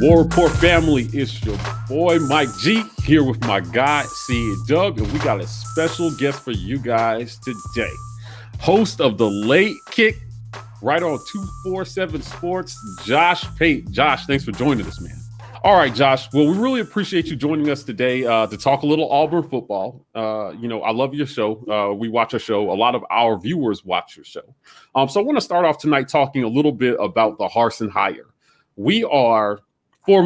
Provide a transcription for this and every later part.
War Rapport family, it's your boy Mike G here with my guy C Dub, and we got a special guest for you guys today. Host of the Late Kick, right on 247 Sports, Josh Pate. Josh, thanks for joining us, man. All right, Josh. Well, we really appreciate you joining us today to talk a little Auburn football. I love your show. We watch your show. A lot of our viewers watch your show. So I want to start off tonight talking a little bit about the Harsin hire. We are 4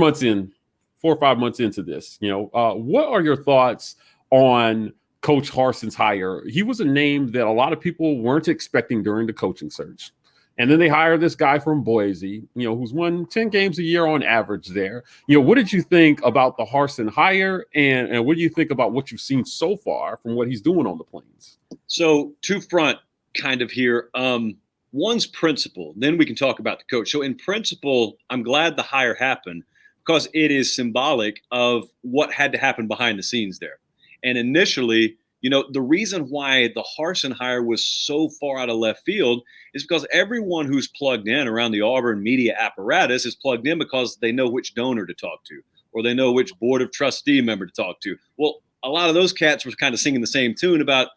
or 5 months into this. What are your thoughts on Coach Harsin's hire? He was a name that a lot of people weren't expecting during the coaching search. And then they hire this guy from Boise, who's won 10 games a year on average there. What did you think about the Harsin hire? And what do you think about what you've seen so far from what he's doing on the Plains? So two front kind of here. One's principle. Then we can talk about the coach. So in principle, I'm glad the hire happened because it is symbolic of what had to happen behind the scenes there. And initially, the reason why the Harsin hire was so far out of left field is because everyone who's plugged in around the Auburn media apparatus is plugged in because they know which donor to talk to, or they know which board of trustee member to talk to. Well, a lot of those cats were kind of singing the same tune about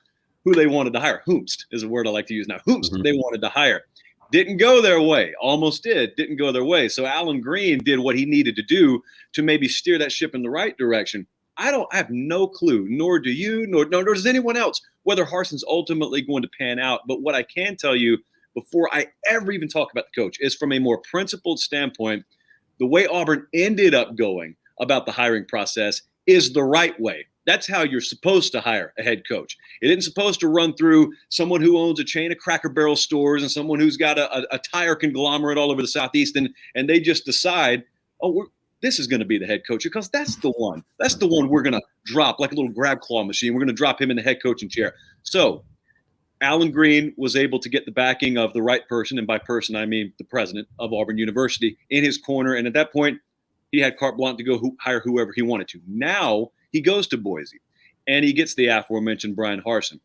who they wanted to hire. Whomst is a word I like to use now. Whomst they wanted to hire. Didn't go their way. Almost did. Didn't go their way. So Alan Green did what he needed to do to maybe steer that ship in the right direction. I have no clue, nor do you, nor does anyone else, whether Harsin's ultimately going to pan out. But what I can tell you before I ever even talk about the coach is from a more principled standpoint, the way Auburn ended up going about the hiring process is the right way. That's how you're supposed to hire a head coach. It isn't supposed to run through someone who owns a chain of Cracker Barrel stores and someone who's got a tire conglomerate all over the Southeast, and they just decide, this is going to be the head coach, because that's the one we're going to drop like a little grab claw machine. We're going to drop him in the head coaching chair. So Alan Green was able to get the backing of the right person, and by person, I mean the president of Auburn University, in his corner. And at that point, he had carte blanche to go hire whoever he wanted to. Now he goes to Boise, and he gets the aforementioned Bryan Harsin.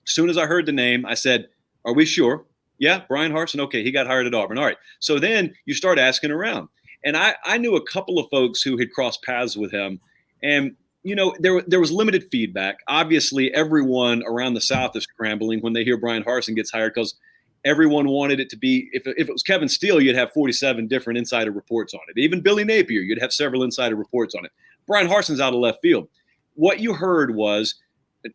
As soon as I heard the name, I said, are we sure? Yeah, Bryan Harsin. Okay, he got hired at Auburn. All right. So then you start asking around. And I knew a couple of folks who had crossed paths with him. And, there was limited feedback. Obviously, everyone around the South is scrambling when they hear Bryan Harsin gets hired, because everyone wanted it to be, if it was Kevin Steele, you'd have 47 different insider reports on it. Even Billy Napier, you'd have several insider reports on it. Bryan Harsin's out of left field. What you heard was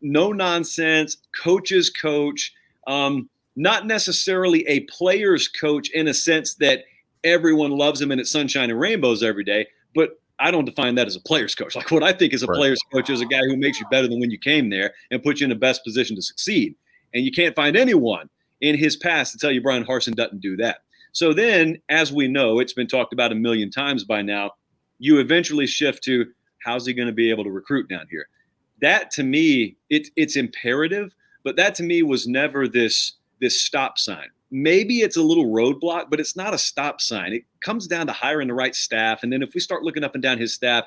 no nonsense, coach's coach, not necessarily a player's coach in a sense that everyone loves him and it's sunshine and rainbows every day, but I don't define that as a player's coach. Like, what I think is a player's coach is a guy who makes you better than when you came there and puts you in the best position to succeed. And you can't find anyone in his past to tell you Bryan Harsin doesn't do that. So then, as we know, it's been talked about a million times by now, you eventually shift to, how's he going to be able to recruit down here? That, to me, it's imperative, but that to me was never this stop sign. Maybe it's a little roadblock, but it's not a stop sign. It comes down to hiring the right staff. And then if we start looking up and down his staff,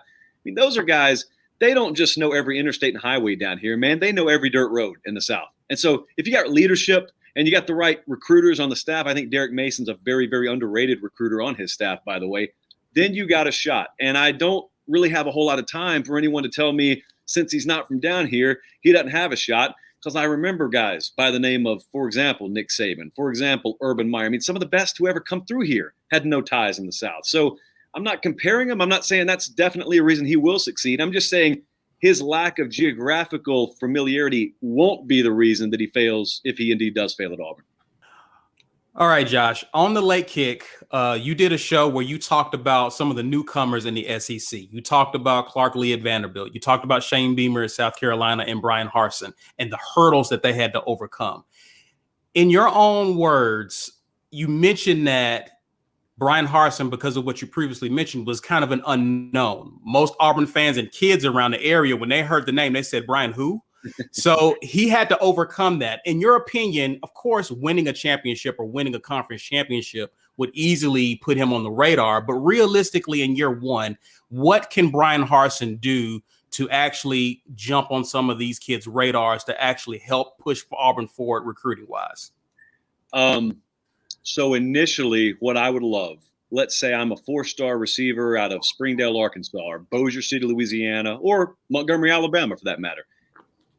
those are guys, they don't just know every interstate and highway down here, man. They know every dirt road in the South. And so if you got leadership and you got the right recruiters on the staff, I think Derek Mason's a very, very underrated recruiter on his staff, by the way, then you got a shot. And I don't really have a whole lot of time for anyone to tell me, since he's not from down here, he doesn't have a shot. Because I remember guys by the name of, for example, Nick Saban, for example, Urban Meyer. Some of the best who ever come through here had no ties in the South. So I'm not comparing him. I'm not saying that's definitely a reason he will succeed. I'm just saying his lack of geographical familiarity won't be the reason that he fails, if he indeed does fail at Auburn. All right, Josh, on the Late Kick, you did a show where you talked about some of the newcomers in the SEC. You talked about Clark Lee at Vanderbilt. You talked about Shane Beamer at South Carolina and Bryan Harsin and the hurdles that they had to overcome. In your own words, you mentioned that Bryan Harsin, because of what you previously mentioned, was kind of an unknown. Most Auburn fans and kids around the area, when they heard the name, they said, Bryan who? So he had to overcome that. In your opinion, of course, winning a championship or winning a conference championship would easily put him on the radar. But realistically, in year one, what can Bryan Harsin do to actually jump on some of these kids' radars to actually help push Auburn forward recruiting-wise? So initially, what I would love let's say I'm a 4-star receiver out of Springdale, Arkansas, or Bossier City, Louisiana, or Montgomery, Alabama, for that matter.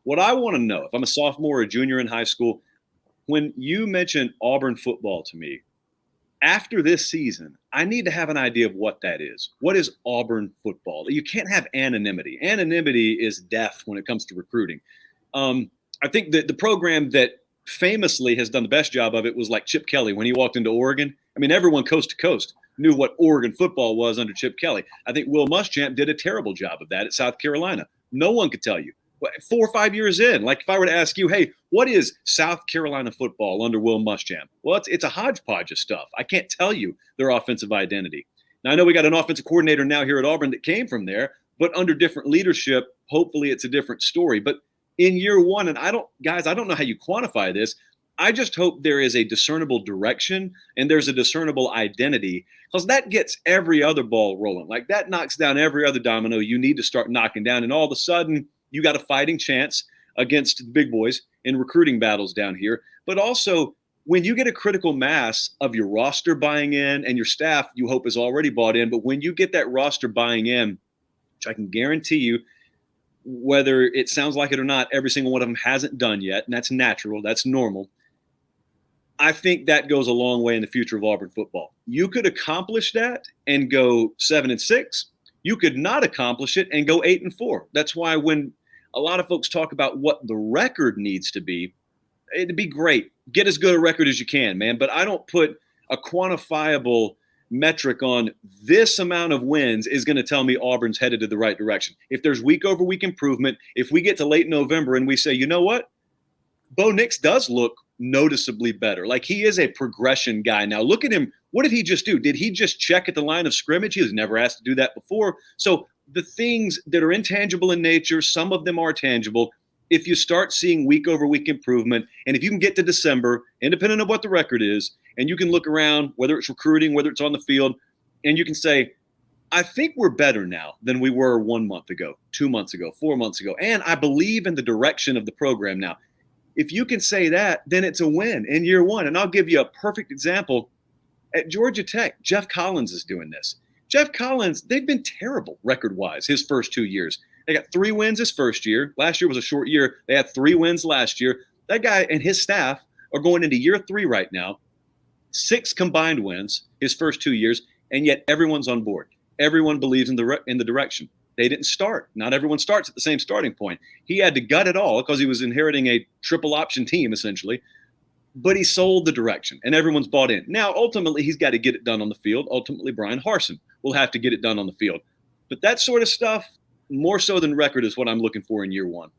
What I want to know, if I'm a sophomore or a junior in high school, when you mention Auburn football to me, after this season, I need to have an idea of what that is. What is Auburn football? You can't have anonymity. Anonymity is death when it comes to recruiting. I think that the program that famously has done the best job of it was like Chip Kelly when he walked into Oregon. I mean, everyone coast to coast knew what Oregon football was under Chip Kelly. I think Will Muschamp did a terrible job of that at South Carolina. No one could tell you. 4 or 5 years in, like if I were to ask you, hey, what is South Carolina football under Will Muschamp? Well, it's a hodgepodge of stuff. I can't tell you their offensive identity. Now, I know we got an offensive coordinator now here at Auburn that came from there, but under different leadership, hopefully it's a different story. But in year one, and I don't know how you quantify this. I just hope there is a discernible direction and there's a discernible identity, because that gets every other ball rolling. Like that knocks down every other domino you need to start knocking down. And all of a sudden, you got a fighting chance against the big boys in recruiting battles down here. But also, when you get a critical mass of your roster buying in and your staff, you hope is already bought in. But when you get that roster buying in, which I can guarantee you, whether it sounds like it or not, every single one of them hasn't done yet. And that's natural. That's normal. I think that goes a long way in the future of Auburn football. You could accomplish that and go 7-6. You could not accomplish it and go 8-4. That's why when a lot of folks talk about what the record needs to be, it'd be great. Get as good a record as you can, man. But I don't put a quantifiable metric on this amount of wins is going to tell me Auburn's headed to the right direction. If there's week over week improvement, if we get to late November and we say, you know what? Bo Nix does look noticeably better. Like he is a progression guy. Now look at him. What did he just do? Did he just check at the line of scrimmage? He was never asked to do that before. So the things that are intangible in nature, some of them are tangible. If you start seeing week over week improvement, and if you can get to December, independent of what the record is, and you can look around, whether it's recruiting, whether it's on the field, and you can say, I think we're better now than we were 1 month ago, 2 months ago, 4 months ago. And I believe in the direction of the program now. If you can say that, then it's a win in year one. And I'll give you a perfect example. At Georgia Tech, Jeff Collins is doing this. Jeff Collins, they've been terrible record-wise his first 2 years. They got 3 wins his first year. Last year was a short year. They had 3 wins last year. That guy and his staff are going into year 3 right now. 6 combined wins his first 2 years, and yet everyone's on board. Everyone believes in the direction. They didn't start. Not everyone starts at the same starting point. He had to gut it all because he was inheriting a triple option team, essentially. But he sold the direction, and everyone's bought in. Now, ultimately, he's got to get it done on the field. Ultimately, Bryan Harsin will have to get it done on the field. But that sort of stuff, more so than record, is what I'm looking for in year one.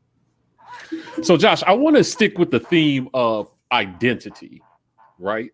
So, Josh, I want to stick with the theme of identity, right?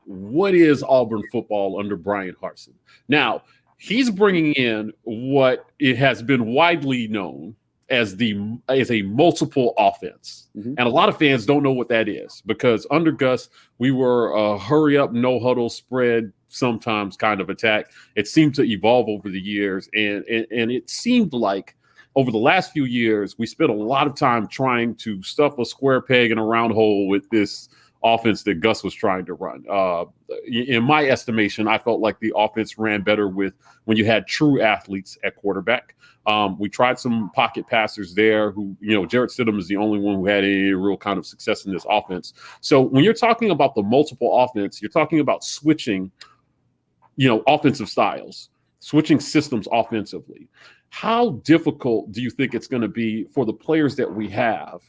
What is Auburn football under Bryan Harsin? Now, he's bringing in what it has been widely known as a multiple offense. Mm-hmm. And a lot of fans don't know what that is, because under Gus, we were a hurry up, no huddle spread, sometimes kind of attack. It seemed to evolve over the years. And it seemed like over the last few years, we spent a lot of time trying to stuff a square peg in a round hole with this offense that Gus was trying to run. In my estimation, I felt like the offense ran better when you had true athletes at quarterback. We tried some pocket passers there who, Jarrett Stidham is the only one who had any real kind of success in this offense. So when you're talking about the multiple offense, you're talking about switching, offensive styles, switching systems offensively. How difficult do you think it's going to be for the players that we have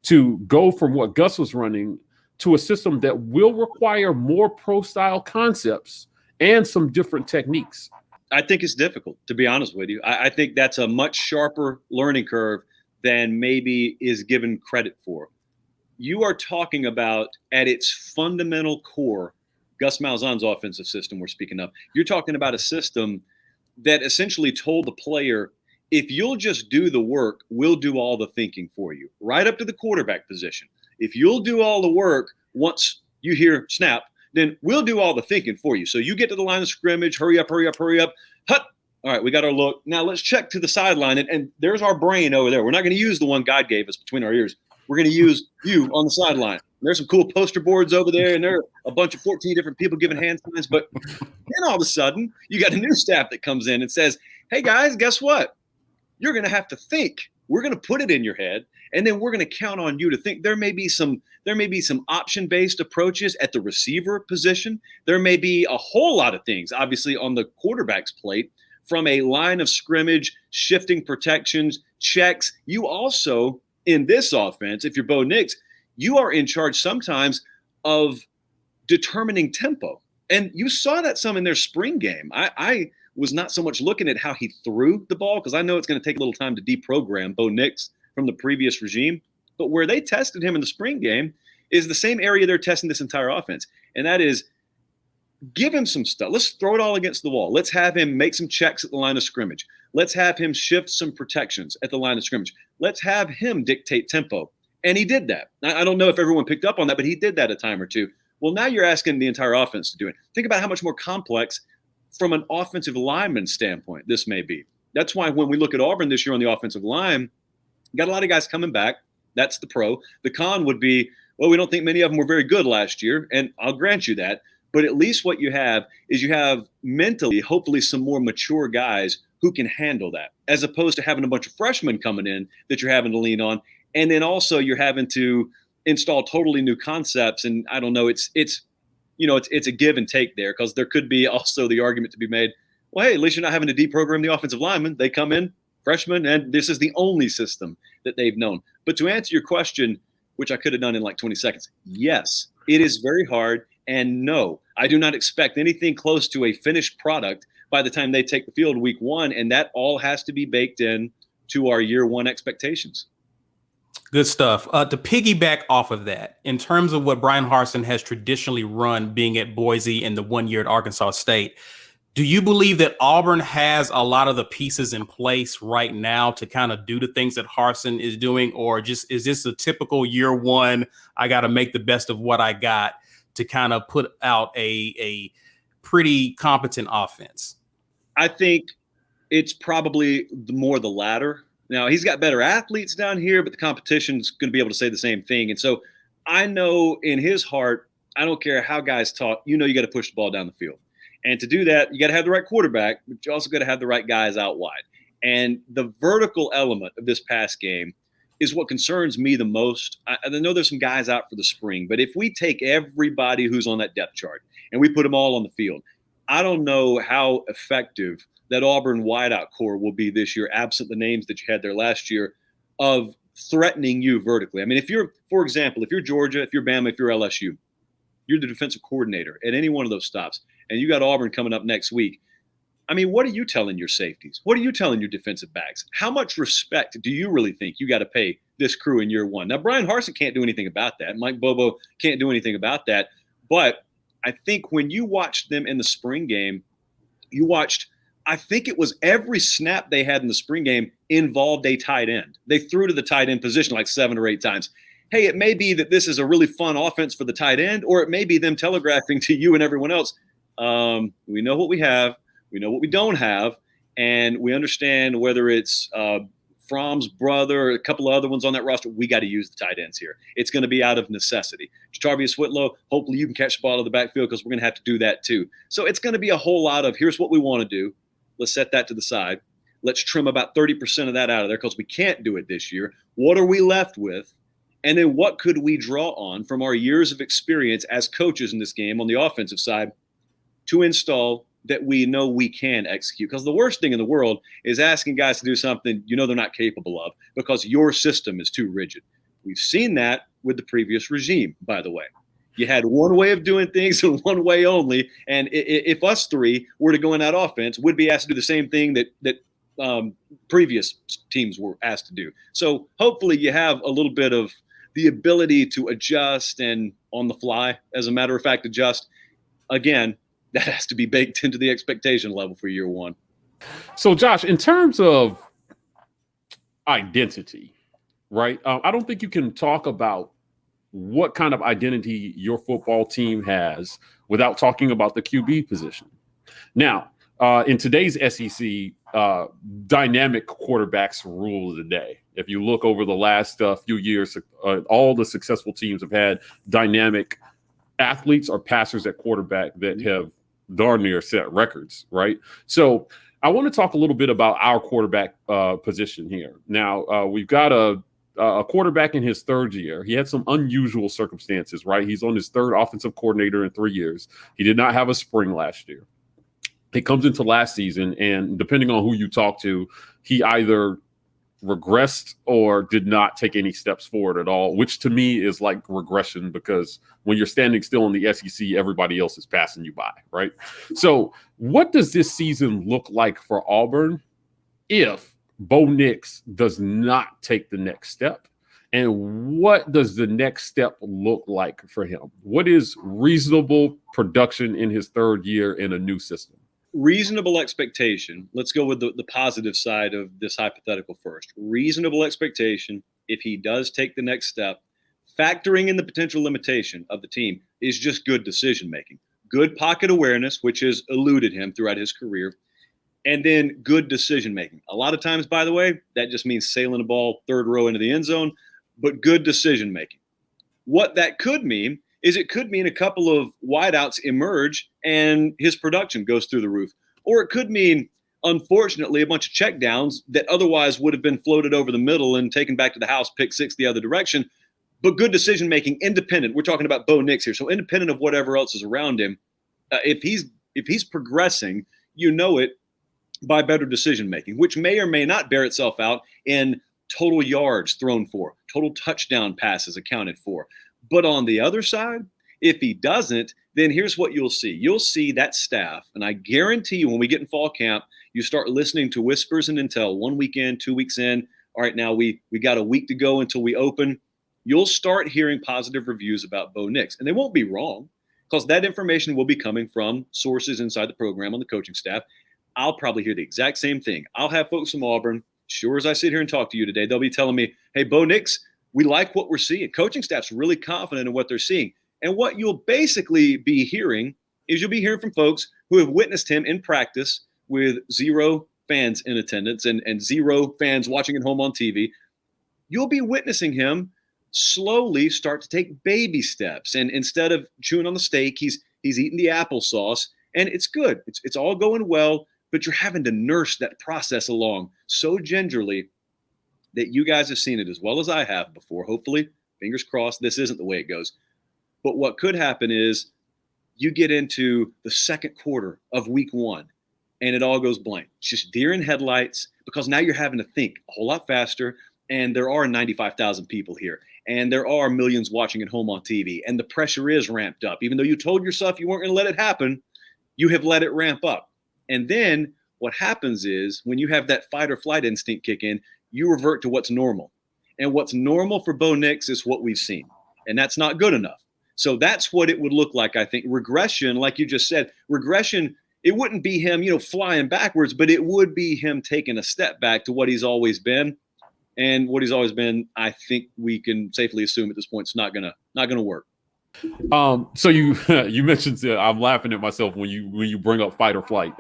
to go from what Gus was running to a system that will require more pro-style concepts and some different techniques? I think it's difficult, to be honest with you. I think that's a much sharper learning curve than maybe is given credit for. You are talking about, at its fundamental core, Gus Malzahn's offensive system we're speaking of. You're talking about a system that essentially told the player, if you'll just do the work, we'll do all the thinking for you, right up to the quarterback position. If you'll do all the work once you hear snap, then we'll do all the thinking for you. So you get to the line of scrimmage, hurry up. Hut. All right, we got our look. Now let's check to the sideline, and there's our brain over there. We're not going to use the one God gave us between our ears. We're going to use you on the sideline. There's some cool poster boards over there, and there are a bunch of 14 different people giving hand signs. But then all of a sudden, you got a new staff that comes in and says, hey, guys, guess what? You're going to have to think. We're going to put it in your head, and then we're going to count on you to think. There may be some option-based approaches at the receiver position. There may be a whole lot of things, obviously, on the quarterback's plate, from a line of scrimmage, shifting protections, checks. You also, in this offense, if you're Bo Nix, you are in charge sometimes of determining tempo. And you saw that some in their spring game. I was not so much looking at how he threw the ball, because I know it's going to take a little time to deprogram Bo Nix from the previous regime. But where they tested him in the spring game is the same area they're testing this entire offense. And that is, give him some stuff. Let's throw it all against the wall. Let's have him make some checks at the line of scrimmage. Let's have him shift some protections at the line of scrimmage. Let's have him dictate tempo. And he did that. I don't know if everyone picked up on that, but he did that a time or two. Well, now you're asking the entire offense to do it. Think about how much more complex from an offensive lineman standpoint this may be. That's why when we look at Auburn this year on the offensive line, got a lot of guys coming back. That's the pro. The con would be, well, we don't think many of them were very good last year, and I'll grant you that. But at least what you have is you have mentally, hopefully, some more mature guys who can handle that, as opposed to having a bunch of freshmen coming in that you're having to lean on. And then also you're having to install totally new concepts. And I don't know, it's a give and take there, because there could be also the argument to be made, well, hey, at least you're not having to deprogram the offensive linemen. They come in, freshmen, and this is the only system that they've known. But to answer your question, which I could have done in like 20 seconds, yes, it is very hard. And no, I do not expect anything close to a finished product by the time they take the field week one. And that all has to be baked in to our year one expectations. Good stuff. To piggyback off of that, in terms of what Bryan Harsin has traditionally run, being at Boise and the 1 year at Arkansas State, do you believe that Auburn has a lot of the pieces in place right now to kind of do the things that Harsin is doing? Or just is this a typical year one, I got to make the best of what I got to kind of put out a pretty competent offense? I think it's probably more the latter. Now, he's got better athletes down here, but the competition's going to be able to say the same thing. And so I know in his heart, I don't care how guys talk, you got to push the ball down the field. And to do that, you got to have the right quarterback, but you also got to have the right guys out wide. And the vertical element of this pass game is what concerns me the most. I know there's some guys out for the spring, but if we take everybody who's on that depth chart and we put them all on the field, I don't know how effective that Auburn wideout core will be this year, absent the names that you had there last year, of threatening you vertically. I mean, if you're, for example, if you're Georgia, if you're Bama, if you're LSU, you're the defensive coordinator at any one of those stops, and you got Auburn coming up next week. I mean, what are you telling your safeties? What are you telling your defensive backs? How much respect do you really think you got to pay this crew in year one? Now, Bryan Harsin can't do anything about that. Mike Bobo can't do anything about that. But I think when you watched them in the spring game, you watched, I think it was every snap they had in the spring game involved a tight end. They threw to the tight end position like 7 or 8 times. Hey, it may be that this is a really fun offense for the tight end, or it may be them telegraphing to you and everyone else, we know what we have, we know what we don't have, and we understand whether it's Fromm's brother or a couple of other ones on that roster, we got to use the tight ends here. It's going to be out of necessity. Jarvius Whitlow, hopefully you can catch the ball in the backfield, because we're going to have to do that too. So it's going to be a whole lot of, here's what we want to do. Let's set that to the side. Let's trim about 30% of that out of there, because we can't do it this year. What are we left with? And then what could we draw on from our years of experience as coaches in this game on the offensive side to install that we know we can execute? Because the worst thing in the world is asking guys to do something they're not capable of because your system is too rigid. We've seen that with the previous regime, by the way. You had one way of doing things and one way only. And if us three were to go in that offense, we'd be asked to do the same thing that previous teams were asked to do. So hopefully you have a little bit of the ability to adjust and on the fly, as a matter of fact, adjust. Again, that has to be baked into the expectation level for year one. So, Josh, in terms of identity, right? I don't think you can talk about what kind of identity your football team has without talking about the QB position. Now, in today's SEC, dynamic quarterbacks rule the day. If you look over the last few years, all the successful teams have had dynamic athletes or passers at quarterback that have darn near set records, right? So I want to talk a little bit about our quarterback position here. Now, we've got a quarterback in his third year. He had some unusual circumstances, right? He's on his third offensive coordinator in 3 years. He did not have a spring last year. He comes into last season, and depending on who you talk to, he either regressed or did not take any steps forward at all, which to me is like regression, because when you're standing still in the SEC, everybody else is passing you by, right? So what does this season look like for Auburn if Bo Nix does not take the next step? And what does the next step look like for him? What is reasonable production in his third year in a new system? Reasonable expectation. Let's go with the positive side of this hypothetical first. Reasonable expectation, if he does take the next step, factoring in the potential limitation of the team, is just good decision making. Good pocket awareness, which has eluded him throughout his career, and then good decision making. A lot of times, by the way, that just means sailing a ball third row into the end zone, but good decision making. What that could mean is it could mean a couple of wideouts emerge and his production goes through the roof. Or it could mean, unfortunately, a bunch of checkdowns that otherwise would have been floated over the middle and taken back to the house, pick six the other direction. But good decision-making, independent. We're talking about Bo Nix here. So independent of whatever else is around him, if he's progressing, you know it by better decision-making, which may or may not bear itself out in total yards thrown for, total touchdown passes accounted for. But on the other side, if he doesn't, then here's what you'll see. You'll see that staff, and I guarantee you when we get in fall camp, you start listening to whispers and intel 1 week in, 2 weeks in. All right, now we got a week to go until we open. You'll start hearing positive reviews about Bo Nix. And they won't be wrong, because that information will be coming from sources inside the program on the coaching staff. I'll probably hear the exact same thing. I'll have folks from Auburn, sure as I sit here and talk to you today, they'll be telling me, hey, Bo Nix, we like what we're seeing. Coaching staff's really confident in what they're seeing. And what you'll basically be hearing is you'll be hearing from folks who have witnessed him in practice with 0 fans in attendance and 0 fans watching at home on TV. You'll be witnessing him slowly start to take baby steps. And instead of chewing on the steak, he's eating the applesauce. And it's good. It's all going well, but you're having to nurse that process along so gingerly that you guys have seen it as well as I have before. Hopefully, fingers crossed, this isn't the way it goes. But what could happen is you get into the second quarter of week 1 and it all goes blank. It's just deer in headlights, because now you're having to think a whole lot faster. And there are 95,000 people here, and there are millions watching at home on TV, and the pressure is ramped up. Even though you told yourself you weren't going to let it happen, you have let it ramp up. And then what happens is when you have that fight or flight instinct kick in, you revert to what's normal. And what's normal for Bo Nix is what we've seen. And that's not good enough. So that's what it would look like, I think. Regression, like you just said, regression, it wouldn't be him, flying backwards, but it would be him taking a step back to what he's always been. And what he's always been, I think we can safely assume at this point, it's not gonna work. So you mentioned, I'm laughing at myself when you bring up fight or flight.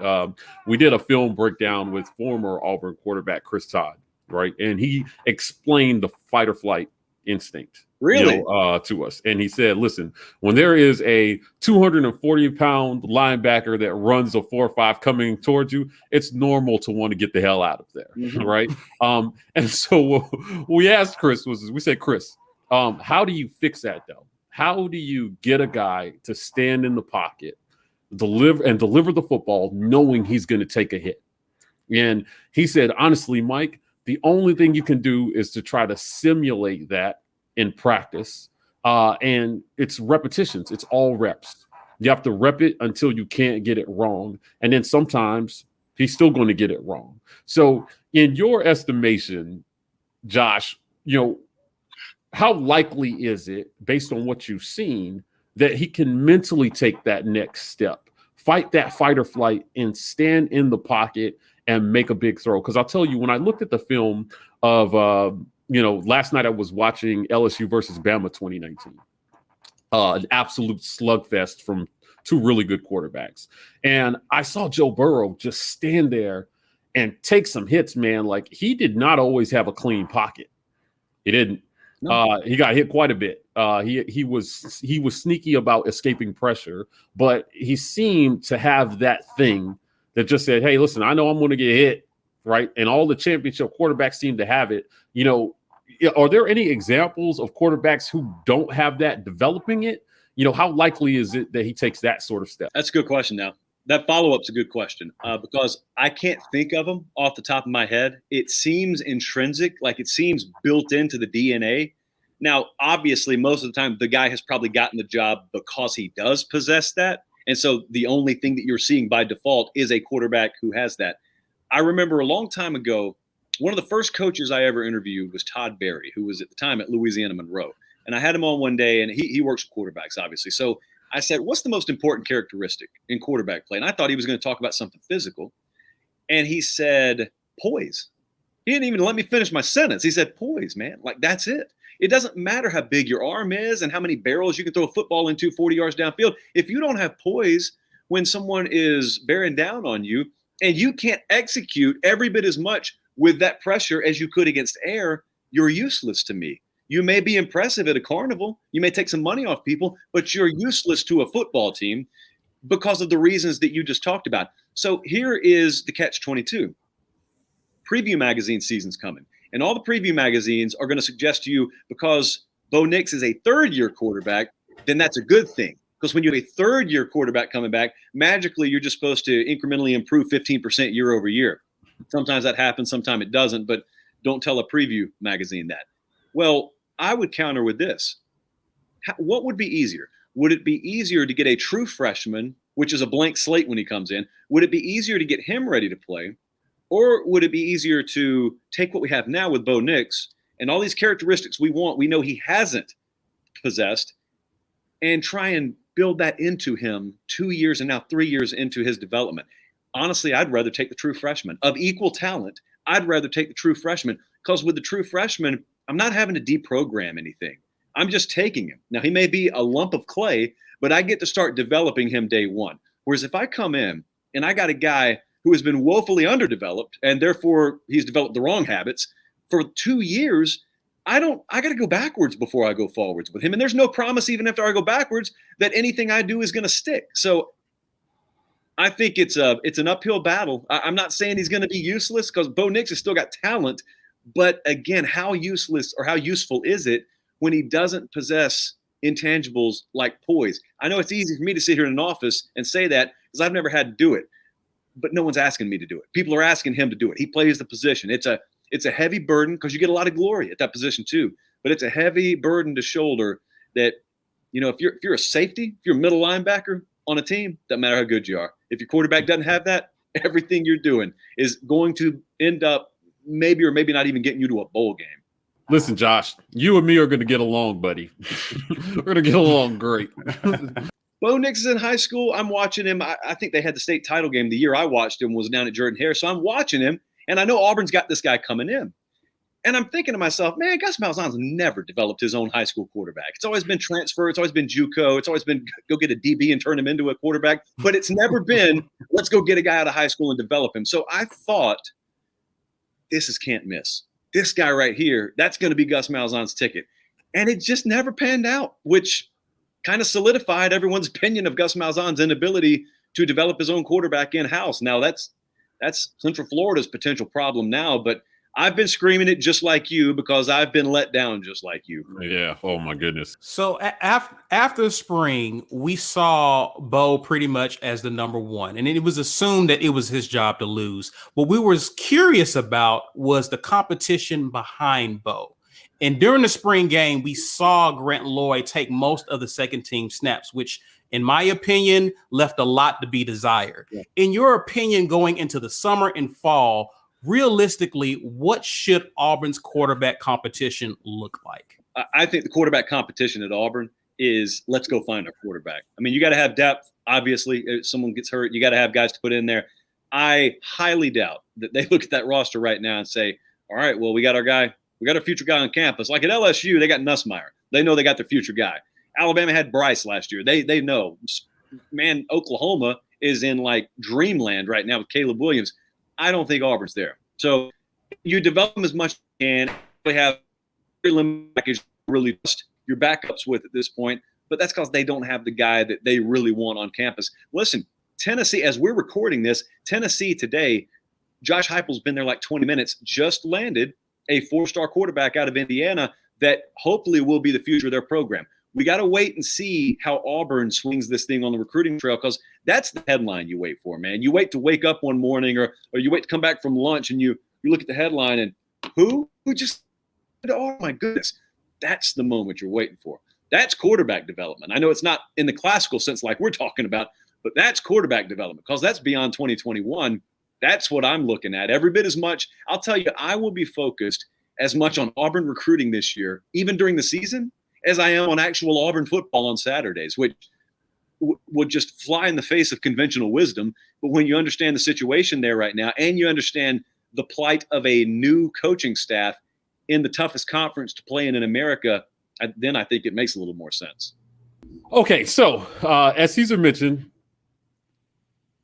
We did a film breakdown with former Auburn quarterback Chris Todd, right? And he explained the fight or flight instinct, really, to us. And he said, listen, when there is a 240-pound linebacker that runs a 4.5 coming towards you, it's normal to want to get the hell out of there, right? And so we asked Chris, we said, Chris, how do you fix that though? How do you get a guy to stand in the pocket, deliver the football, knowing he's going to take a hit? And he said, honestly, Mike, the only thing you can do is to try to simulate that in practice. And it's repetitions. It's all reps. You have to rep it until you can't get it wrong. And then sometimes he's still going to get it wrong. So in your estimation, Josh, how likely is it, based on what you've seen, that he can mentally take that next step, fight that fight or flight, and stand in the pocket and make a big throw? Because I'll tell you, when I looked at the film of, last night I was watching LSU versus Bama 2019, an absolute slugfest from 2 really good quarterbacks. And I saw Joe Burrow just stand there and take some hits, man. Like, he did not always have a clean pocket. He didn't. No. He got hit quite a bit. He was sneaky about escaping pressure, but he seemed to have that thing that just said, hey, listen, I know I'm going to get hit, right? And all the championship quarterbacks seem to have it. You know, are there any examples of quarterbacks who don't have that developing it? You know, how likely is it that he takes that sort of step? That's a good question now. That follow-up's a good question because I can't think of them off the top of my head. It seems intrinsic, like it seems built into the DNA. Now, obviously, most of the time, the guy has probably gotten the job because he does possess that. And so the only thing that you're seeing by default is a quarterback who has that. I remember a long time ago, one of the first coaches I ever interviewed was Todd Berry, who was at the time at Louisiana Monroe. And I had him on one day, and he works with quarterbacks, obviously. So I said, what's the most important characteristic in quarterback play? And I thought he was going to talk about something physical. And he said, poise. He didn't even let me finish my sentence. He said, poise, man. Like, that's it. It doesn't matter how big your arm is and how many barrels you can throw a football into 40 yards downfield. If you don't have poise when someone is bearing down on you and you can't execute every bit as much with that pressure as you could against air, you're useless to me. You may be impressive at a carnival. You may take some money off people, but you're useless to a football team because of the reasons that you just talked about. So here is the catch-22. Preview magazine season's coming. And all the preview magazines are going to suggest to you because Bo Nix is a third-year quarterback, then that's a good thing. Because when you have a third-year quarterback coming back, magically you're just supposed to incrementally improve 15% year over year. Sometimes that happens, sometimes it doesn't, but don't tell a preview magazine that. Well, I would counter with this. What would be easier? Would it be easier to get a true freshman, which is a blank slate when he comes in? Would it be easier to get him ready to play? Or would it be easier to take what we have now with Bo Nix and all these characteristics we know he hasn't possessed and try and build that into him 2 years and now 3 years into his development? Honestly, I'd rather take the true freshman. Of equal talent, I'd rather take the true freshman because with the true freshman, I'm not having to deprogram anything. I'm just taking him. Now, he may be a lump of clay, but I get to start developing him day one. Whereas if I come in and I got a guy who has been woefully underdeveloped and therefore he's developed the wrong habits for 2 years, I got to go backwards before I go forwards with him. And there's no promise even after I go backwards that anything I do is going to stick. So I think it's an uphill battle. I'm not saying he's going to be useless because Bo Nix has still got talent. But again, how useless or how useful is it when he doesn't possess intangibles like poise? I know it's easy for me to sit here in an office and say that because I've never had to do it, but no one's asking me to do it. People are asking him to do it. He plays the position. It's a heavy burden because you get a lot of glory at that position too, but it's a heavy burden to shoulder that, you know, if you're a safety, if you're a middle linebacker on a team, doesn't matter how good you are. If your quarterback doesn't have that, everything you're doing is going to end up maybe or maybe not even getting you to a bowl game. Listen, Josh, you and me are going to get along, buddy. We're going to get along great. Bo Nix is in high school. I'm watching him. I think they had the state title game. The year I watched him was down at Jordan-Hare. So I'm watching him, and I know Auburn's got this guy coming in. And I'm thinking to myself, man, Gus Malzahn's never developed his own high school quarterback. It's always been transfer. It's always been JUCO. It's always been go get a DB and turn him into a quarterback. But it's never been, let's go get a guy out of high school and develop him. So I thought, this is can't miss. This guy right here, that's going to be Gus Malzahn's ticket. And it just never panned out, which kind of solidified everyone's opinion of Gus Malzahn's inability to develop his own quarterback in-house. Now, that's Central Florida's potential problem now, but I've been screaming it just like you because I've been let down just like you. Yeah. Oh, my goodness. So after spring, we saw Bo pretty much as the number one, and it was assumed that it was his job to lose. What we were curious about was the competition behind Bo. And during the spring game, we saw Grant Lloyd take most of the second team snaps, which in my opinion, left a lot to be desired. Yeah. In your opinion, going into the summer and fall, realistically, what should Auburn's quarterback competition look like? I think the quarterback competition at Auburn is let's go find our quarterback. I mean, you got to have depth. Obviously, if someone gets hurt, you got to have guys to put in there. I highly doubt that they look at that roster right now and say, all right, well, we got our guy. We got our future guy on campus. Like at LSU, they got Nussmeier. They know they got their future guy. Alabama had Bryce last year. They know. Man, Oklahoma is in like dreamland right now with Caleb Williams. I don't think Auburn's there. So you develop them as much as you can. They have a limited package really trust your backups with at this point, but that's because they don't have the guy that they really want on campus. Listen, Tennessee, as we're recording this, Tennessee today, Josh Heupel's been there like 20 minutes, just landed a 4-star quarterback out of Indiana that hopefully will be the future of their program. We got to wait and see how Auburn swings this thing on the recruiting trail, because that's the headline you wait for, man. You wait to wake up one morning, or you wait to come back from lunch and you look at the headline and who just, oh my goodness, that's the moment you're waiting for. That's quarterback development. I know it's not in the classical sense like we're talking about, but that's quarterback development, because that's beyond 2021. That's what I'm looking at every bit as much. I'll tell you, I will be focused as much on Auburn recruiting this year, even during the season, as I am on actual Auburn football on Saturdays, which would just fly in the face of conventional wisdom. But when you understand the situation there right now, and you understand the plight of a new coaching staff in the toughest conference to play in America, then I think it makes a little more sense. Okay, so as Caesar mentioned,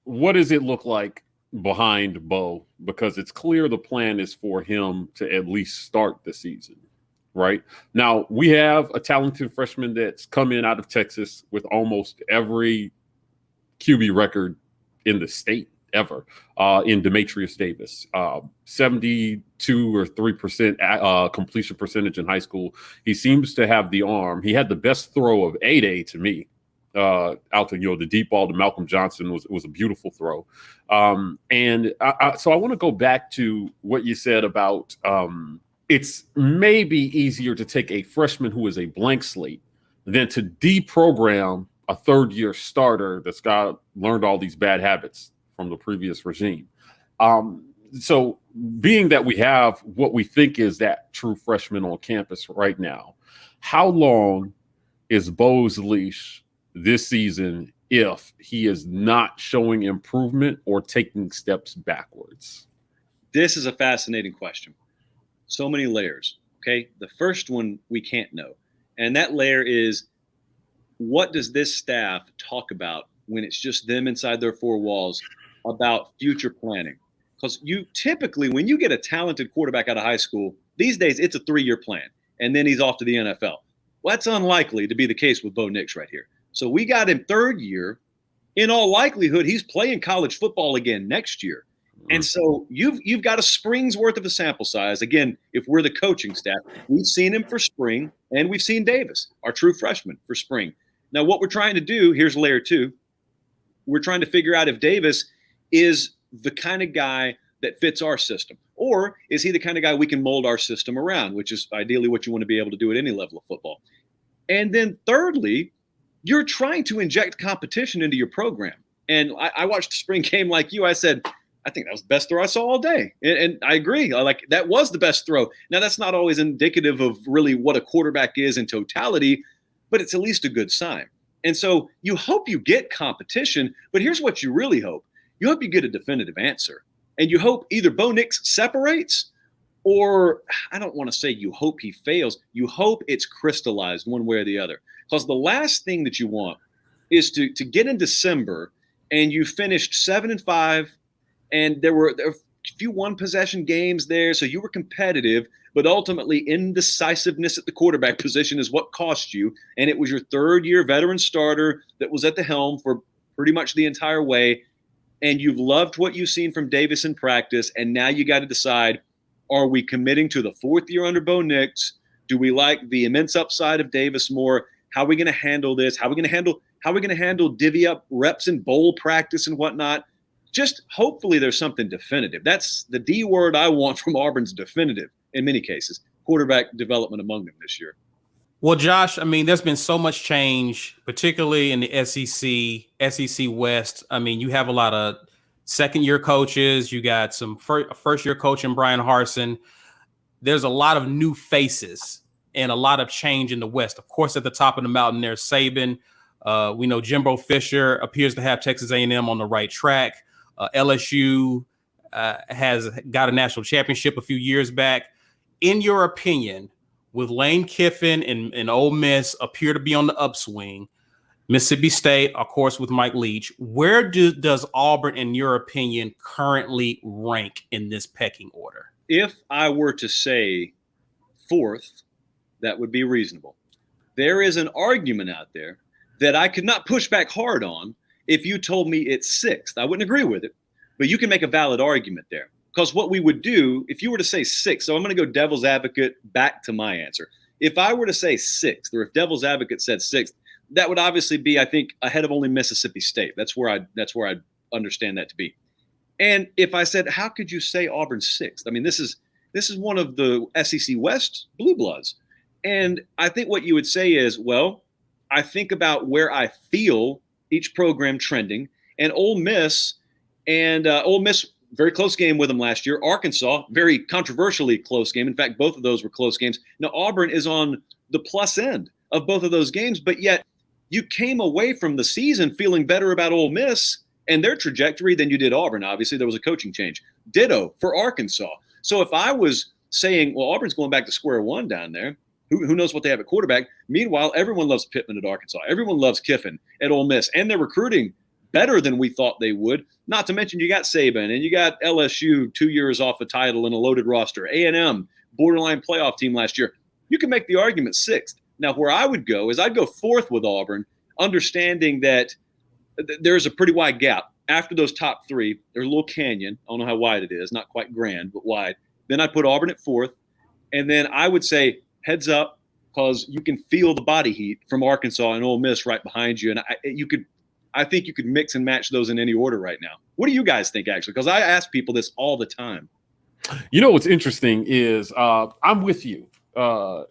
what does it look like behind Bo? Because it's clear the plan is for him to at least start the season, right? Now, we have a talented freshman that's come in out of Texas with almost every QB record in the state ever, in Demetrius Davis. 72 or 3% completion percentage in high school. He seems to have the arm. He had the best throw of A-Day to me. Out to, the deep ball to Malcolm Johnson was a beautiful throw. So I want to go back to what you said about it's maybe easier to take a freshman who is a blank slate than to deprogram a third-year starter that's learned all these bad habits from the previous regime. So being that we have what we think is that true freshman on campus right now, how long is Bo's leash this season if he is not showing improvement or taking steps backwards? This is a fascinating question. So many layers. Okay. The first one we can't know. And that layer is, what does this staff talk about when it's just them inside their four walls about future planning? Because you typically, when you get a talented quarterback out of high school, these days it's a 3-year plan, and then he's off to the NFL. Well, that's unlikely to be the case with Bo Nix right here. So we got him 3rd year. In all likelihood, he's playing college football again next year. And so you've got a spring's worth of a sample size. Again, if we're the coaching staff, we've seen him for spring, and we've seen Davis, our true freshman, for spring. Now, what we're trying to do, here's layer 2. We're trying to figure out if Davis is the kind of guy that fits our system, or is he the kind of guy we can mold our system around, which is ideally what you want to be able to do at any level of football. And then thirdly, you're trying to inject competition into your program. And I watched the spring game like you. I said, I think that was the best throw I saw all day. And I agree. Like, that was the best throw. Now, that's not always indicative of really what a quarterback is in totality, but it's at least a good sign. And so you hope you get competition, but here's what you really hope. You hope you get a definitive answer. And you hope either Bo Nix separates, or I don't want to say you hope he fails. You hope it's crystallized one way or the other. Because the last thing that you want is to get in December and you finished 7-5, and there were a few one-possession games there, so you were competitive, but ultimately indecisiveness at the quarterback position is what cost you. And it was your 3rd-year veteran starter that was at the helm for pretty much the entire way. And you've loved what you've seen from Davis in practice, and now you got to decide, are we committing to the 4th year under Bo Nix? Do we like the immense upside of Davis more? How are we going to handle this? How are we going to handle divvy up reps in bowl practice and whatnot? Just hopefully there's something definitive. That's the D word I want from Auburn's definitive in many cases, quarterback development among them this year. Well, Josh, I mean, there's been so much change, particularly in the SEC West. I mean, you have a lot of second-year coaches. You got some first-year coach in Bryan Harsin. There's a lot of new faces and a lot of change in the West. Of course, at the top of the mountain, there's Saban. We know Jimbo Fisher appears to have Texas A&M on the right track. LSU has got a national championship a few years back. In your opinion, with Lane Kiffin and Ole Miss appear to be on the upswing, Mississippi State, of course, with Mike Leach. Where does Auburn, in your opinion, currently rank in this pecking order? If I were to say fourth, that would be reasonable. There is an argument out there that I could not push back hard on if you told me it's sixth. I wouldn't agree with it, but you can make a valid argument there. Because what we would do, if you were to say sixth, so I'm going to go devil's advocate back to my answer. If I were to say sixth, or if devil's advocate said sixth, that would obviously be, I think, ahead of only Mississippi State. That's where I understand that to be. And if I said, how could you say Auburn sixth? I mean, this is one of the SEC West blue bloods. And I think what you would say is, well, I think about where I feel each program trending, and Ole Miss, very close game with them last year. Arkansas, very controversially close game. In fact, both of those were close games. Now, Auburn is on the plus end of both of those games, but yet you came away from the season feeling better about Ole Miss and their trajectory than you did Auburn. Obviously, there was a coaching change. Ditto for Arkansas. So if I was saying, well, Auburn's going back to square one down there, who knows what they have at quarterback? Meanwhile, everyone loves Pittman at Arkansas. Everyone loves Kiffin at Ole Miss. And they're recruiting better than we thought they would. Not to mention you got Saban and you got LSU 2 years off a title and a loaded roster. A&M, borderline playoff team last year. You can make the argument sixth. Now, where I would go is I'd go fourth with Auburn, understanding that there's a pretty wide gap. After those top three, there's a little canyon. I don't know how wide it is. Not quite grand, but wide. Then I'd put Auburn at fourth. And then I would say heads up, because you can feel the body heat from Arkansas and Ole Miss right behind you. And I think you could mix and match those in any order right now. What do you guys think, actually? Because I ask people this all the time. You know what's interesting is I'm with you. I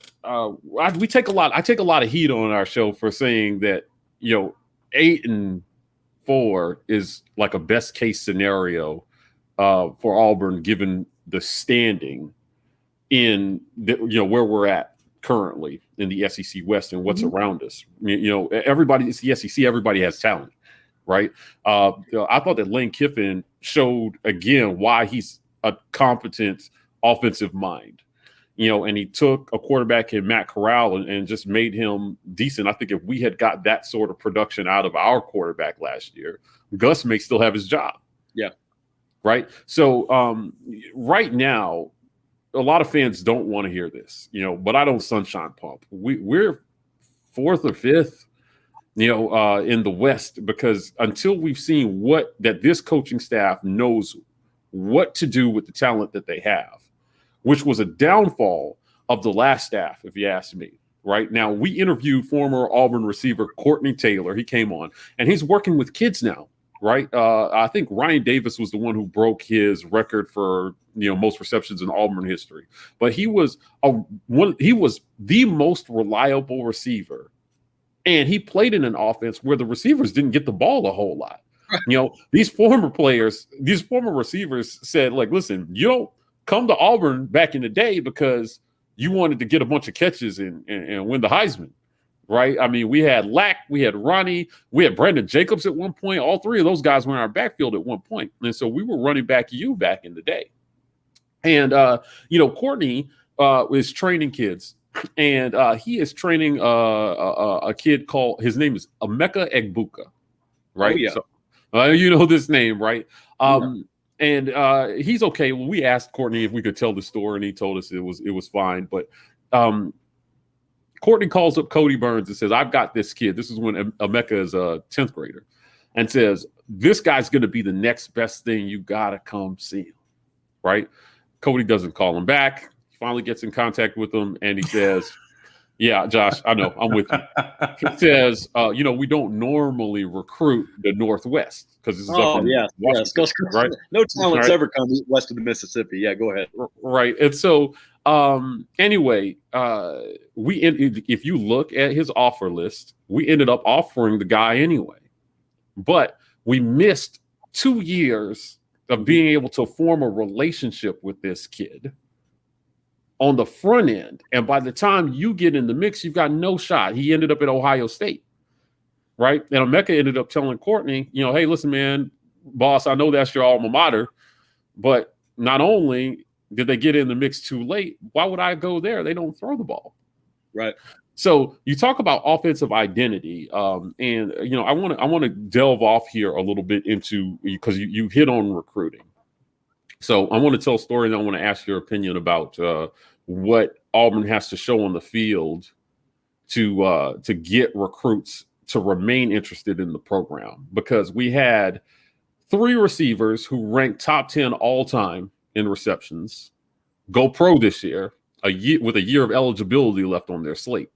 take a lot of heat on our show for saying that 8-4 is like a best case scenario for Auburn given the standing in where we're at currently in the SEC West and what's around us. Everybody, it's the SEC. Everybody has talent, right? I thought that Lane Kiffin showed again why he's a competent offensive mind. And he took a quarterback in Matt Corral and just made him decent. I think if we had got that sort of production out of our quarterback last year, Gus may still have his job. Yeah. Right. So right now, a lot of fans don't want to hear this, but I don't sunshine pump. We're fourth or fifth, in the West, because until we've seen that this coaching staff knows what to do with the talent that they have, which was a downfall of the last staff, if you ask me. Right now, we interviewed former Auburn receiver Courtney Taylor. He came on, and he's working with kids now. Right. I think Ryan Davis was the one who broke his record for, most receptions in Auburn history. But he was the most reliable receiver. And he played in an offense where the receivers didn't get the ball a whole lot. These former receivers said, like, listen, you don't come to Auburn back in the day because you wanted to get a bunch of catches and win the Heisman. Right. I mean, we had Lack, we had Ronnie, we had Brandon Jacobs at one point. All three of those guys were in our backfield at one point. And so we were running back back in the day. And, Courtney is training kids, and he is training a kid his name is Emeka Egbuka. Right. Oh, yeah. So, this name, right? And he's okay. Well, we asked Courtney if we could tell the story, and he told us it was fine. But Courtney calls up Cody Burns and says, I've got this kid. This is when Emeka is a 10th grader, and says, this guy's going to be the next best thing. You got to come see him. Right. Cody doesn't call him back. He finally gets in contact with him, and he says, yeah, Josh, I know. I'm with you. He says, we don't normally recruit the Northwest because this is up in Washington, right? No talent's ever come west of the Mississippi. Yeah, go ahead. Right. And so anyway, if you look at his offer list, we ended up offering the guy anyway. But we missed 2 years of being able to form a relationship with this kid on the front end. And by the time you get in the mix, you've got no shot. He ended up at Ohio State, right? And Emeka ended up telling Courtney, hey, listen, man, boss, I know that's your alma mater, but not only did they get in the mix too late, why would I go there? They don't throw the ball. Right. So you talk about offensive identity, and I want to delve off here a little bit into, because you hit on recruiting. So I want to tell a story, and I want to ask your opinion about what Auburn has to show on the field to get recruits to remain interested in the program, because we had 3 receivers who ranked top 10 all time in receptions go pro this year, with a year of eligibility left on their slate.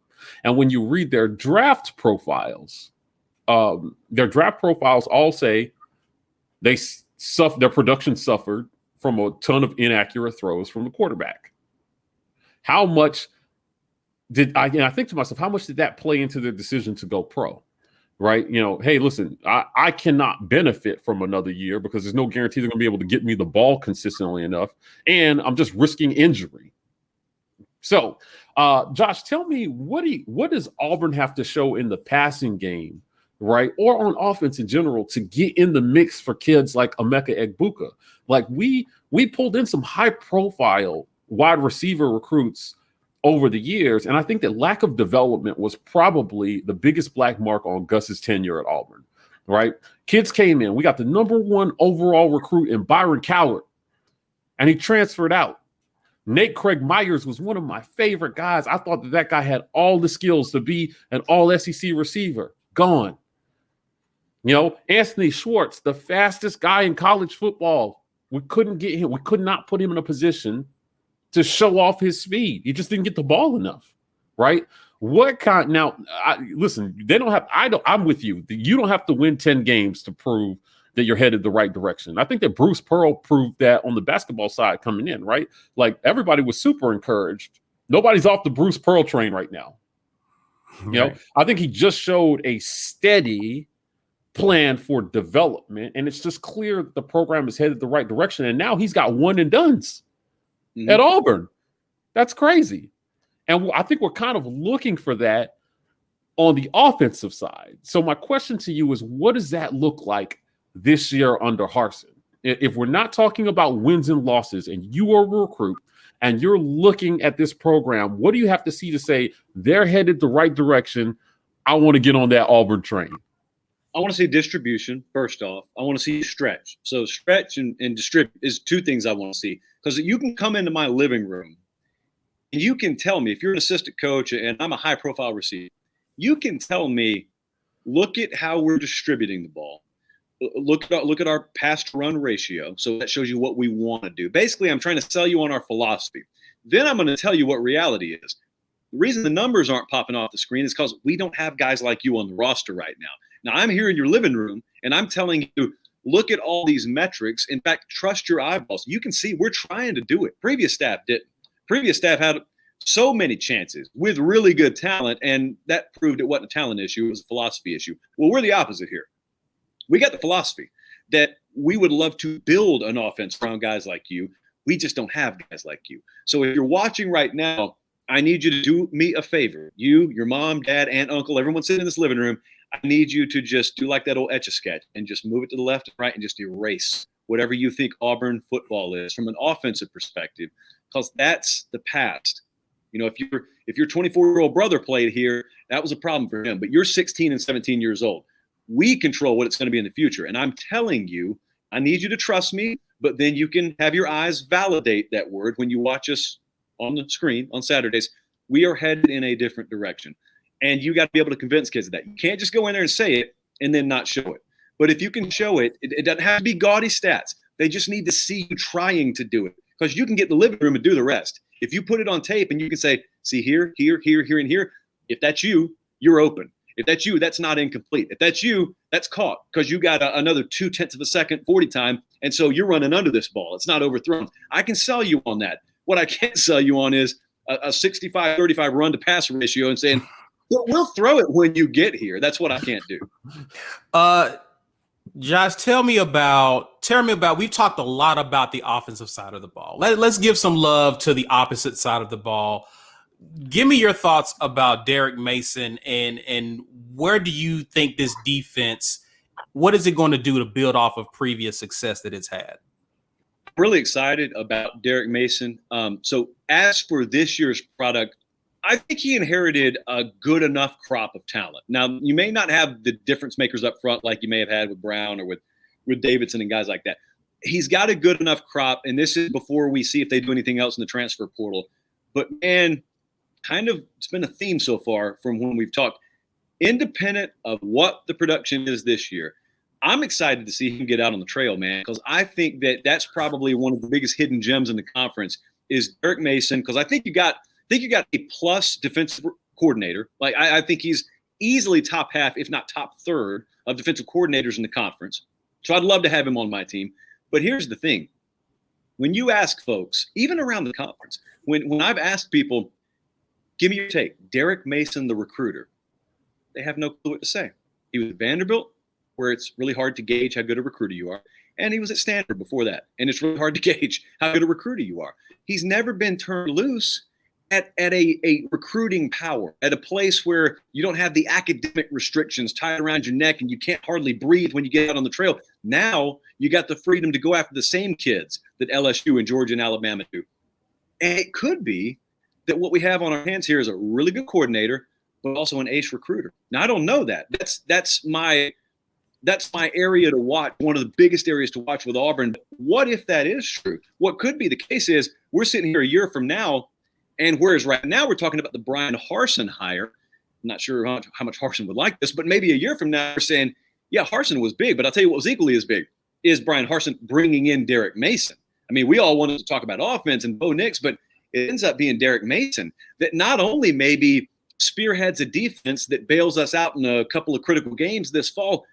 And when you read their draft profiles all say their production suffered from a ton of inaccurate throws from the quarterback. How much did I think to myself, how much did that play into their decision to go pro? Right? Hey, listen, I cannot benefit from another year because there's no guarantee they're going to be able to get me the ball consistently enough, and I'm just risking injury. So, Josh, tell me, what does Auburn have to show in the passing game, right, or on offense in general, to get in the mix for kids like Emeka Egbuka? Like we pulled in some high-profile wide receiver recruits over the years, and I think that lack of development was probably the biggest black mark on Gus's tenure at Auburn, right? Kids came in. We got the #1 overall recruit in Byron Cowart, and he transferred out. Nate Craig Myers was one of my favorite guys. I thought that guy had all the skills to be an all-SEC receiver. Gone. Anthony Schwartz, the fastest guy in college football. We couldn't get him. We could not put him in a position to show off his speed. He just didn't get the ball enough, right? Listen, they don't have, I'm with you. You don't have to win 10 games to prove that you're headed the right direction. I think that Bruce Pearl proved that on the basketball side coming in, right? Like, everybody was super encouraged. Nobody's off the Bruce Pearl train right now. Right. I think he just showed a steady plan for development, and it's just clear the program is headed the right direction. And now he's got one and dones at Auburn. That's crazy. And I think we're kind of looking for that on the offensive side. So my question to you is, what does that look like this year under Harsin? If we're not talking about wins and losses, and you are a recruit and you're looking at this program, what do you have to see to say they're headed the right direction? I want to get on that Auburn train. I want to see distribution, first off. I want to see stretch. So stretch and distribute is 2 things I want to see. Because you can come into my living room and you can tell me, if you're an assistant coach and I'm a high-profile receiver, you can tell me, look at how we're distributing the ball. Look at our pass-to-run ratio. So that shows you what we want to do. Basically, I'm trying to sell you on our philosophy. Then I'm going to tell you what reality is. The reason the numbers aren't popping off the screen is because we don't have guys like you on the roster right now. Now, I'm here in your living room, and I'm telling you, look at all these metrics. In fact, trust your eyeballs. You can see we're trying to do it. Previous staff didn't. Previous staff had so many chances with really good talent, and that proved it wasn't a talent issue. It was a philosophy issue. Well, we're the opposite here. We got the philosophy that we would love to build an offense around guys like you. We just don't have guys like you. So if you're watching right now, I need you to do me a favor. You, your mom, dad, aunt, uncle, everyone sitting in this living room, I need you to just do like that old Etch-a-Sketch and just move it to the left and right and just erase whatever you think Auburn football is from an offensive perspective, because that's the past. If your 24-year-old brother played here, that was a problem for him. But you're 16 and 17 years old. We control what it's going to be in the future. And I'm telling you, I need you to trust me, but then you can have your eyes validate that word when you watch us on the screen on Saturdays. We are headed in a different direction. And you got to be able to convince kids of that. You can't just go in there and say it and then not show it. But if you can show it, it doesn't have to be gaudy stats. They just need to see you trying to do it, because you can get in the living room and do the rest. If you put it on tape and you can say, see here, here, here, here, and here, if that's you, you're open. If that's you, that's not incomplete. If that's you, that's caught because you got another 0.2 of a second 40 time, and so you're running under this ball. It's not overthrown. I can sell you on that. What I can't sell you on is a 65-35 run to pass ratio and saying, we'll throw it when you get here. That's what I can't do. Josh, tell me about, we've talked a lot about the offensive side of the ball. Let's give some love to the opposite side of the ball. Give me your thoughts about Derek Mason and where do you think this defense, what is it going to do to build off of previous success that it's had? Really excited about Derek Mason. So as for this year's product, I think he inherited a good enough crop of talent. Now, you may not have the difference makers up front like you may have had with Brown or with Davidson and guys like that. He's got a good enough crop, and this is before we see if they do anything else in the transfer portal. But, man, it's been a theme so far from when we've talked. Independent of what the production is this year, I'm excited to see him get out on the trail, man, because I think that's probably one of the biggest hidden gems in the conference is Derek Mason, because I think you got a plus defensive coordinator. Like I think he's easily top half, if not top third, of defensive coordinators in the conference. So I'd love to have him on my team. But here's the thing. When you ask folks, even around the conference, when I've asked people, give me your take, Derek Mason, the recruiter, they have no clue what to say. He was at Vanderbilt, where it's really hard to gauge how good a recruiter you are. And he was at Stanford before that. And it's really hard to gauge how good a recruiter you are. He's never been turned loose at a recruiting power, at a place where you don't have the academic restrictions tied around your neck and you can't hardly breathe when you get out on the trail. Now you got the freedom to go after the same kids that LSU and Georgia and Alabama do. And it could be that what we have on our hands here is a really good coordinator, but also an ace recruiter. Now, I don't know that. That's my area to watch, one of the biggest areas to watch with Auburn. What if that is true? What could be the case is we're sitting here a year from now, and whereas right now we're talking about the Bryan Harsin hire. I'm not sure how much Harsin would like this, but maybe a year from now we're saying, yeah, Harsin was big, but I'll tell you what was equally as big is Bryan Harsin bringing in Derek Mason. I mean, we all wanted to talk about offense and Bo Nix, but it ends up being Derek Mason that not only maybe spearheads a defense that bails us out in a couple of critical games this fall,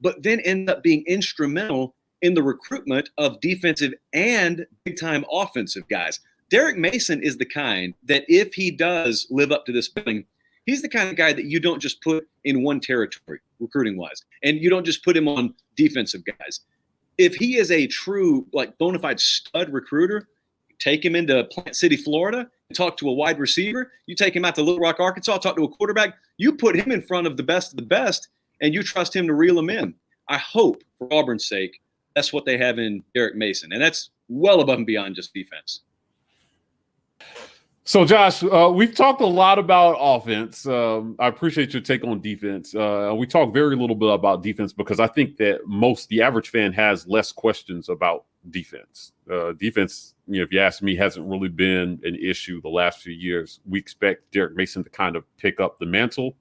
but then end up being instrumental in the recruitment of defensive and big-time offensive guys. Derek Mason is the kind that if he does live up to this billing, he's the kind of guy that you don't just put in one territory recruiting-wise, and you don't just put him on defensive guys. If he is a true, like, bona fide stud recruiter, take him into Plant City, Florida, and talk to a wide receiver. You take him out to Little Rock, Arkansas, talk to a quarterback. You put him in front of the best, and you trust him to reel him in. I hope, for Auburn's sake, that's what they have in Derek Mason, and that's well above and beyond just defense. So, Josh, we've talked a lot about offense. I appreciate your take on defense. We talk very little bit about defense because I think that the average fan has less questions about defense. Defense, if you ask me, hasn't really been an issue the last few years. We expect Derek Mason to kind of pick up the mantle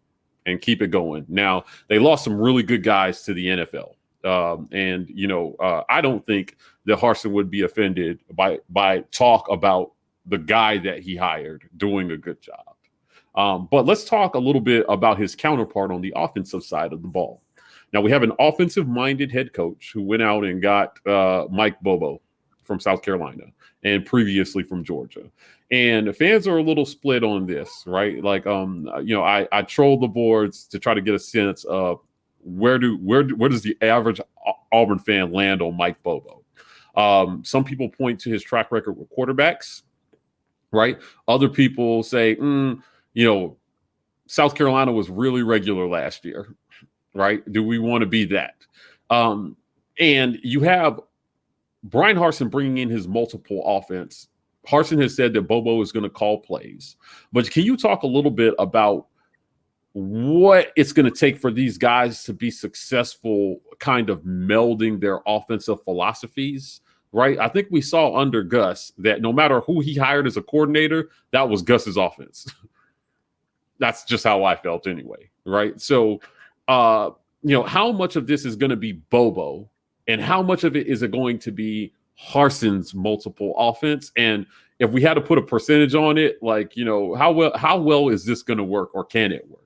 and keep it going. Now, they lost some really good guys to the NFL. I don't think that Harsin would be offended by talk about the guy that he hired doing a good job. But let's talk a little bit about his counterpart on the offensive side of the ball. Now, we have an offensive-minded head coach who went out and got Mike Bobo from South Carolina and previously from Georgia. And fans are a little split on this, right? Like, I trolled the boards to try to get a sense of where does the average Auburn fan land on Mike Bobo? Some people point to his track record with quarterbacks. Right. Other people say, South Carolina was really regular last year. Right. Do we want to be that? And you have Bryan Harsin bringing in his multiple offense. Harsin has said that Bobo is going to call plays. But can you talk a little bit about what it's going to take for these guys to be successful, kind of melding their offensive philosophies? Right. I think we saw under Gus that no matter who he hired as a coordinator, that was Gus's offense. That's just how I felt anyway. Right. So, how much of this is going to be Bobo and how much of it is it going to be Harsin's multiple offense? And if we had to put a percentage on it, how well is this going to work, or can it work?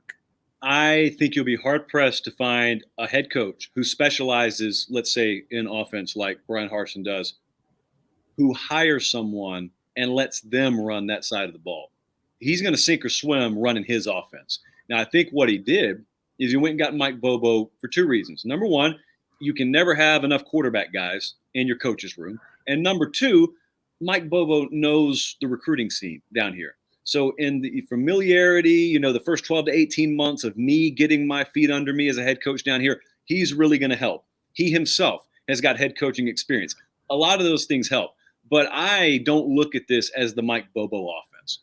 I think you'll be hard-pressed to find a head coach who specializes, let's say, in offense like Bryan Harsin does, who hires someone and lets them run that side of the ball. He's going to sink or swim running his offense. Now, I think what he did is he went and got Mike Bobo for two reasons. Number one, you can never have enough quarterback guys in your coach's room. And number two, Mike Bobo knows the recruiting scene down here. So in the familiarity, the first 12 to 18 months of me getting my feet under me as a head coach down here, he's really going to help. He himself has got head coaching experience. A lot of those things help. But I don't look at this as the Mike Bobo offense.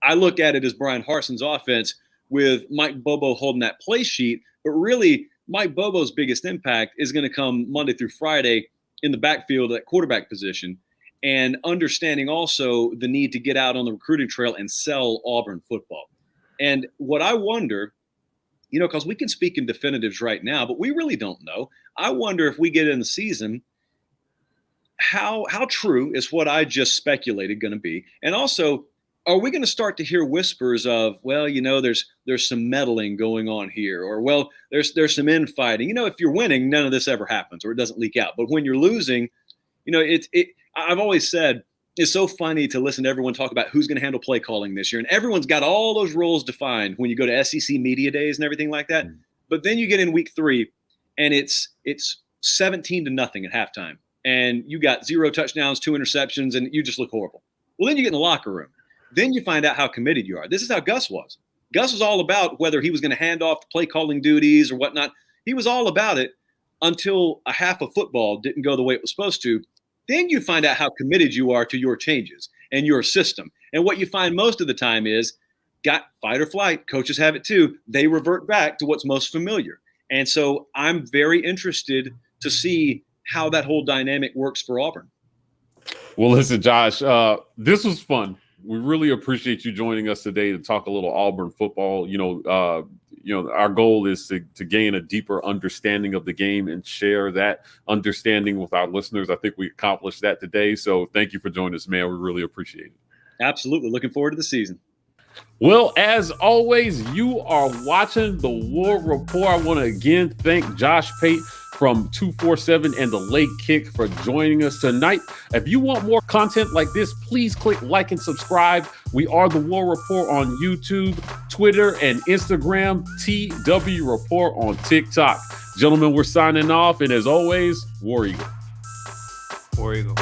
I look at it as Bryan Harsin's offense with Mike Bobo holding that play sheet, but really Mike Bobo's biggest impact is going to come Monday through Friday in the backfield at quarterback position, and understanding also the need to get out on the recruiting trail and sell Auburn football. And what I wonder, because we can speak in definitives right now, but we really don't know. I wonder if we get in the season, how true is what I just speculated going to be? And also, are we going to start to hear whispers of, well, there's some meddling going on here, or well, there's some infighting. If you're winning, none of this ever happens, or it doesn't leak out. But when you're losing, I've always said it's so funny to listen to everyone talk about who's going to handle play calling this year, and everyone's got all those roles defined when you go to SEC media days and everything like that. But then you get in week 3, and it's 17-0 at halftime, and you got 0 touchdowns, 2 interceptions, and you just look horrible. Well, then you get in the locker room. Then you find out how committed you are. This is how Gus was. Gus was all about whether he was going to hand off the play calling duties or whatnot. He was all about it until a half of football didn't go the way it was supposed to. Then you find out how committed you are to your changes and your system. And what you find most of the time is, got fight or flight. Coaches have it too. They revert back to what's most familiar. And so I'm very interested to see how that whole dynamic works for Auburn. Well, listen, Josh, this was fun. We really appreciate you joining us today to talk a little Auburn football. Our goal is to gain a deeper understanding of the game and share that understanding with our listeners. I think we accomplished that today. So thank you for joining us, man. We really appreciate it. Absolutely. Looking forward to the season. Well, as always, you are watching the War Rapport. I want to again thank Josh Pate from 247 and the Late Kick for joining us tonight. If you want more content like this, please click like and subscribe. We are the War Rapport on YouTube, Twitter, and Instagram, TW Rapport on TikTok. Gentlemen, we're signing off, and as always, War Eagle. War Eagle.